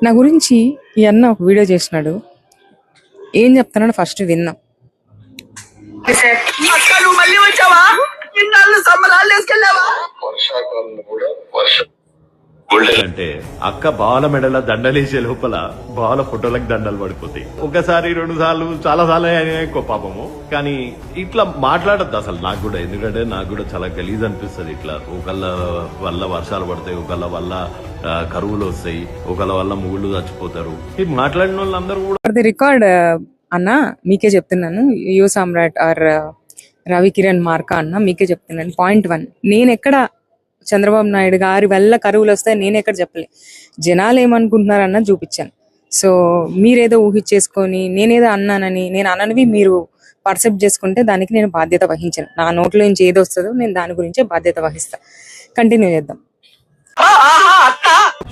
నా గురించి ఈ అన్న ఒక వీడియో చేసినాడు. ఏం చెప్తున్నాడు ఫస్ట్ విన్నాం. అక్క నువ్వు మళ్ళీ వచ్చావా? ఇన్నాళ్ళు సంబరాలు వేసుకెళ్ళావా? వర్షాకాలంలో కూడా గోల్డెన్ అంటే అక్క బాల మెడల దండలేసే లోపల బాల ఫోటోలకు దండలు పడిపోతాయి. ఒకసారి 2 సార్లు చాలా సార్లు ఎక్కువ పాపము. కానీ ఇట్లా మాట్లాడద్దు అసలు నాకు కూడా, ఎందుకంటే నాకు కూడా చాలా గలీజ్ అనిపిస్తుంది. ఇట్లా ఒకళ్ళ వల్ల వర్షాలు పడతాయి, ఒకళ్ళ వల్ల కరువులు వస్తాయి, ఒకళ్ళ వల్ల ముగుళ్ళు చచ్చిపోతారు. ఈ మాట్లాడిన వాళ్ళందరూ కూడా రికార్డ్ అన్న మీకే చెప్తున్నాను. యు సామ్రాట్ ఆర్ రవి కిరణ్ మార్కా అన్న మీకే చెప్తున్నాను. పాయింట్ 1, నేను ఎక్కడ చంద్రబాబు నాయుడు గారి వల్ల కరువులు వస్తాయి నేను ఎక్కడ చెప్పలే. జనాలు ఏమనుకుంటున్నారన్నది చూపించాను. సో మీరేదో ఊహించేసుకొని నేనేదో అన్నానని, నేను అననివి మీరు పర్సెప్ట్ చేసుకుంటే దానికి నేను బాధ్యత వహించను. నా నోట్లో నుంచి ఏదో వస్తుందో నేను దాని గురించే బాధ్యత వహిస్తా. కంటిన్యూ చేద్దాం.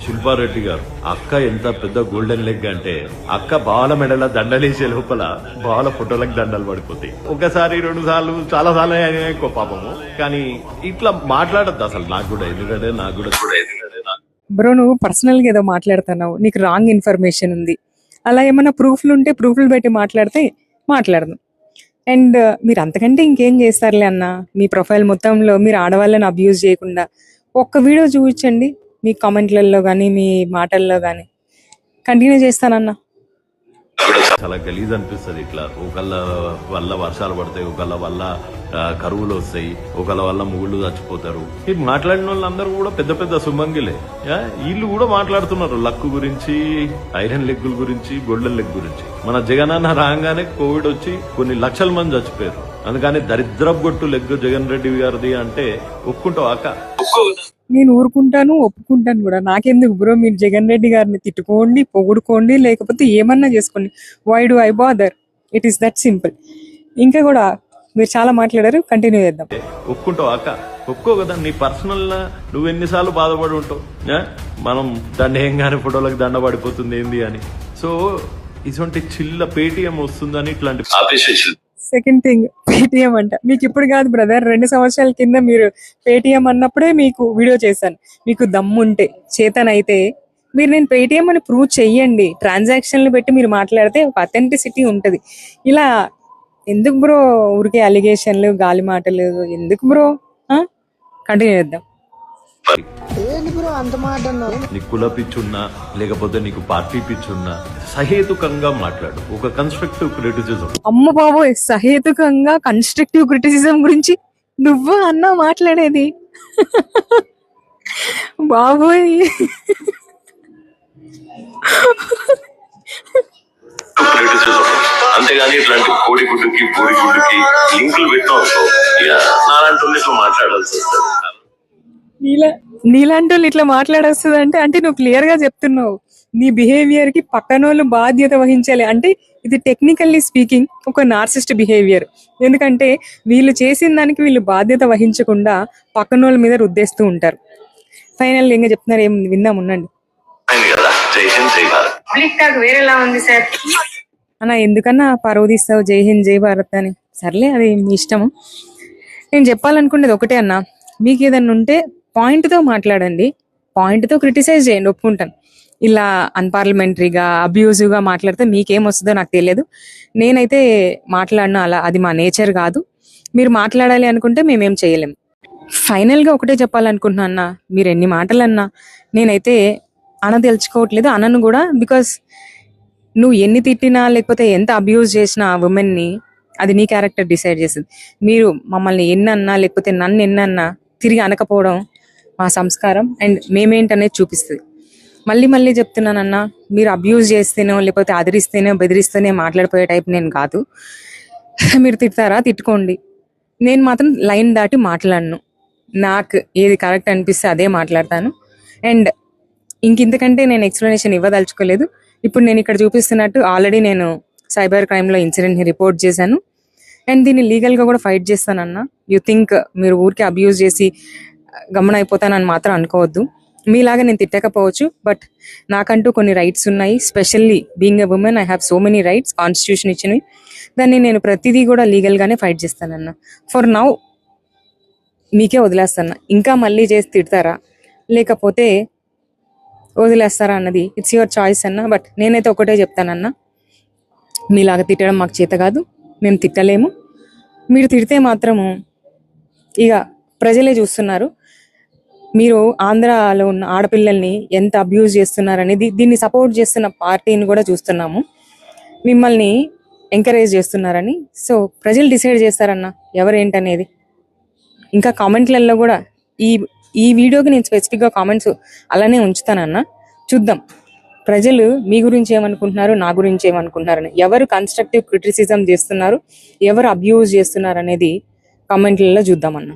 శిల్పారెడ్డి గారు, అక్క ఎంత పెద్ద గోల్డెన్ లెగ్ అంటే అక్క బాల మెడల దండలేసే లోపల బాల ఫోటోలకు దండలు పడిపోతాయి. ఒకసారి 2 సార్లు చాలా సార్లు ఎక్కువ పాపము. కానీ ఇట్లా మాట్లాడద్దు అసలు నాకు కూడా, ఎందుకంటే నాకు కూడా బ్రో నువ్వు పర్సనల్ గా ఏదో మాట్లాడుతున్నావు, నీకు రాంగ్ ఇన్ఫర్మేషన్ ఉంది. అలా ఏమైనా ప్రూఫ్లు ఉంటే ప్రూఫ్లు పెట్టి మాట్లాడితే మాట్లాడదాం. అండ్ మీరు అంతకంటే ఇంకేం చేస్తారులే అన్న. మీ ప్రొఫైల్ మొత్తంలో మీరు ఆడవాళ్ళని అబ్యూజ్ చేయకుండా ఒక్క వీడియో చూపించండి, మీ కామెంట్లలో కానీ మీ మాటల్లో కానీ. కంటిన్యూ చేస్తానన్నా. చాలా గలీజ్ అనిపిస్తుంది. ఇట్లా ఒకళ్ళ వల్ల వర్షాలు పడతాయి, ఒకళ్ళ వల్ల కరువులు వస్తాయి, ఒకళ్ళ వల్ల ముగుళ్ళు చచ్చిపోతారు. ఈ మాట్లాడిన వాళ్ళందరూ కూడా పెద్ద పెద్ద సుమంగిలే. వీళ్ళు కూడా మాట్లాడుతున్నారు లక్కు గురించి, ఐరన్ లెగ్గుల గురించి, గోల్డెన్ లెగ్ గురించి. మన జగనన్న రాగానే కోవిడ్ వచ్చి కొన్ని లక్షల మంది చచ్చిపోయారు. అందుకని దరిద్రపు లెగ్ జగన్ రెడ్డి గారిది అంటే ఒప్పుకుంటావు అక్క? నేను ఊరుకుంటాను, ఒప్పుకుంటాను కూడా. నాకెందుకు బ్రో, మీరు జగన్ రెడ్డి గారిని తిట్టుకోండి, పొగుడుకోండి, లేకపోతే ఏమన్నా చేసుకోండి. Why do I bother? It is that simple. ఇంకా కూడా మీరు చాలా మాట్లాడారు, కంటిన్యూ చేద్దాం. ఒప్పుకుంటావు అక్క? ఒప్పుకో కదా, నీ పర్సనల్ నువ్వు ఎన్నిసార్లు బాధపడి ఉంటావు. మనం దండ ఏం కానీ ఫోటోలకు దండ పడిపోతుంది ఏంది అని. సో ఇటువంటి చిల్ల పేటిఎం వస్తుందని ఇట్లాంటి సెకండ్ థింగ్, పేటిఎం అంట. మీకు ఇప్పుడు కాదు బ్రదర్, 2 సంవత్సరాల కింద మీరు పేటిఎం అన్నప్పుడే మీకు వీడియో చేశాను. మీకు దమ్ముంటే చేతనైతే మీరు నేను పేటిఎం అని ప్రూవ్ చెయ్యండి. ట్రాన్సాక్షన్లు పెట్టి మీరు మాట్లాడితే ఒక అథెంటిసిటీ ఉంటుంది. ఇలా ఎందుకు బ్రో ఊరికే అలిగేషన్లు, గాలి మాటలు ఎందుకు బ్రో? కంటిన్యూ చేద్దాం. నీ కుల పిచ్చున్నా లేకపోతే నీకు పార్టీ పిచ్చున్నా సహేతుకంగా మాట్లాడు. ఒక కన్స్ట్రక్టివ్ క్రిటిసిజం. అమ్మ బాబోయ్, సహేతుకంగా కన్స్ట్రక్టివ్ క్రిటిసిజం గురించి నువ్వు అన్నా మాట్లాడేది? బాబోయ్, అంతేగాని ఇట్లాంటి కోడిగుడ్డుకి బూడిగుడ్డుకి లింకులు పెట్టినావు నాలాంటి మాట్లాడాల్సి వస్తుంది. నీలాంటి వాళ్ళు ఇట్లా మాట్లాడొస్తుంది అంటే నువ్వు క్లియర్ గా చెప్తున్నావు నీ బిహేవియర్ కి పక్కనోళ్ళు బాధ్యత వహించాలి. అంటే ఇది టెక్నికల్లీ స్పీకింగ్ ఒక నార్సిస్ట్ బిహేవియర్. ఎందుకంటే వీళ్ళు చేసిన దానికి వీళ్ళు బాధ్యత వహించకుండా పక్కనోళ్ళ మీద రుద్దేస్తూ ఉంటారు. ఫైనల్ ఇంకా చెప్తున్నారు, ఏం విందాం ఉండండి. వేరేలా ఉంది సార్ అన్న, ఎందుకన్నా పరువు తీస్తావు జై హింద్ జై భారత్ అని. సర్లే, అది మీ ఇష్టము. నేను చెప్పాలనుకునేది ఒకటే అన్న, మీకు ఏదన్నా ఉంటే పాయింట్తో మాట్లాడండి, పాయింట్తో క్రిటిసైజ్ చేయండి, ఒప్పుకుంటాను. ఇలా అన్పార్లమెంటరీగా అబ్యూజివ్గా మాట్లాడితే మీకేం వస్తుందో నాకు తెలియదు. నేనైతే మాట్లాడినా అలా, అది మా నేచర్ కాదు. మీరు మాట్లాడాలి అనుకుంటే మేమేం చేయలేము. ఫైనల్గా ఒకటే చెప్పాలనుకుంటున్నా అన్న, మీరు ఎన్ని మాటలు అన్నా నేనైతే అనదలుచుకోవట్లేదు, అనను కూడా. బికాస్ నువ్వు ఎన్ని తిట్టినా లేకపోతే ఎంత అబ్యూజ్ చేసినా ఆ ఉమెన్ని, అది నీ క్యారెక్టర్ డిసైడ్ చేస్తుంది. మీరు మమ్మల్ని ఎన్నన్నా లేకపోతే నన్ను ఎన్నన్నా తిరిగి అనకపోవడం మా సంస్కారం అండ్ మేమేంటనేది చూపిస్తుంది. మళ్ళీ చెప్తున్నానన్నా, మీరు అబ్యూజ్ చేస్తేనో లేకపోతే అదిరిస్తేనో బెదిరిస్తేనే మాట్లాడిపోయే టైప్ నేను కాదు. మీరు తిడతారా తిట్టుకోండి, నేను మాత్రం లైన్ దాటి మాట్లాడను. నాకు ఏది కరెక్ట్ అనిపిస్తే అదే మాట్లాడతాను. అండ్ ఇంకంతకంటే నేను ఎక్స్ప్లెనేషన్ ఇవ్వదలుచుకోలేదు. ఇప్పుడు నేను ఇక్కడ చూపిస్తున్నట్టు ఆల్రెడీ నేను సైబర్ క్రైమ్లో ఇన్సిడెంట్ని రిపోర్ట్ చేశాను అండ్ దీన్ని లీగల్గా కూడా ఫైట్ చేస్తానన్నా. యూ థింక్ మీరు ఊరికే అబ్యూజ్ చేసి గమన అయిపోతానని మాత్రం అనుకోవద్దు. మీలాగా నేను తిట్టకపోవచ్చు, బట్ నాకంటూ కొన్ని రైట్స్ ఉన్నాయి. Specially being a women I have so many rights, constitution ఇచ్చినవి. దాన్ని నేను ప్రతిదీ కూడా లీగల్గానే ఫైట్ చేస్తానన్నా. ఫర్ నౌ మీకే వదిలేస్తాను. ఇంకా మళ్ళీ చేసి తిడతారా లేకపోతే వదిలేస్తారా అన్నది ఇట్స్ యువర్ చాయిస్ అన్న. బట్ నేనైతే ఒకటే చెప్తానన్నా, మీలాగా తిట్టడం మాకు చేత కాదు, మేము తిట్టలేము. మీరు తిడితే మాత్రము ఇక ప్రజలే చూస్తున్నారు మీరు ఆంధ్రాలో ఉన్న ఆడపిల్లల్ని ఎంత అబ్యూజ్ చేస్తున్నారనేది. దీన్ని సపోర్ట్ చేస్తున్న పార్టీని కూడా చూస్తున్నాము, మిమ్మల్ని ఎంకరేజ్ చేస్తున్నారని. సో ప్రజలు డిసైడ్ చేస్తారన్న ఎవరేంటనేది. ఇంకా కామెంట్లలో కూడా ఈ వీడియోకి నేను స్పెసిఫిక్గా కామెంట్స్ అలానే ఉంచుతానన్నా. చూద్దాం ప్రజలు మీ గురించి ఏమనుకుంటున్నారు, నా గురించి ఏమనుకుంటున్నారని, ఎవరు కన్స్ట్రక్టివ్ క్రిటిసిజం చేస్తున్నారు, ఎవరు అబ్యూజ్ చేస్తున్నారు అనేది కామెంట్లలో చూద్దామన్నా.